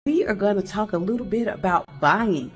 we are going to talk a little bit about buying.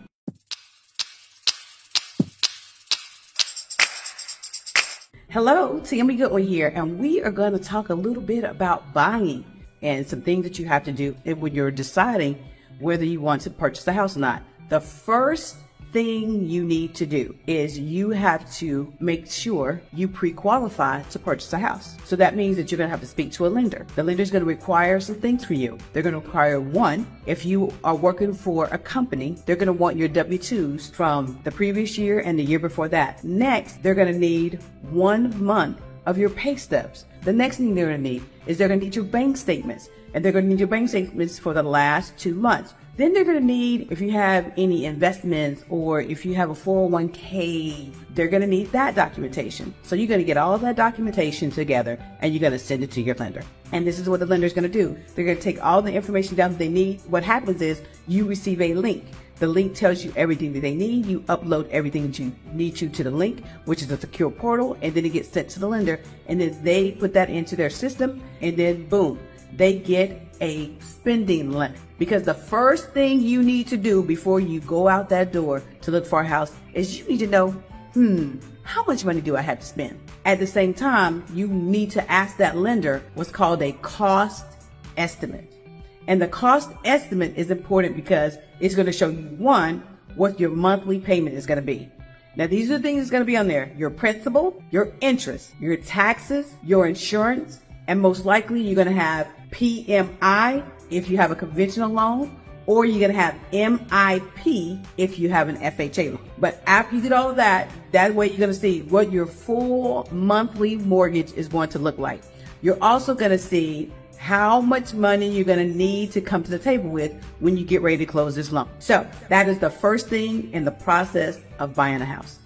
Hello, Tami Goodwin here, and we are going to talk a little bit about buying and some things that you have to do when you're deciding whether you want to purchase a house or not. The first thing you need to do is you have to make sure you pre-qualify to purchase a house. So that means that you're going to have to speak to a lender. The lender is going to require some things for you. They're going to require, one, if you are working for a company, they're going to want your W-2s from the previous year and the year before that. Next, they're going to need 1 month of your pay stubs. The next thing they're going to need is they're going to need your bank statements, and they're going to need your bank statements for the last 2 months. Then they're going to need, if you have any investments or if you have a 401k, they're going to need that documentation. So you're going to get all of that documentation together and you're going to send it to your lender. And this is what the lender is going to do. They're going to take all the information down that they need. What happens is you receive a link. The link tells you everything that they need. You upload everything that you need to the link, which is a secure portal, and then it gets sent to the lender. And then they put that into their system, and then boom, they get a spending limit. Because the first thing you need to do before you go out that door to look for a house is you need to know, how much money do I have to spend? At the same time, you need to ask that lender what's called a cost estimate. And the cost estimate is important because it's going to show you, one, what your monthly payment is going to be. Now, these are the things that's going to be on there: your principal, your interest, your taxes, your insurance, and most likely you're going to have PMI if you have a conventional loan, or you're going to have MIP if you have an FHA loan. But after you did all of that way you're going to see what your full monthly mortgage is going to look like. You're also going to see how much money you're going to need to come to the table with when you get ready to close this loan. So that is the first thing in the process of buying a house.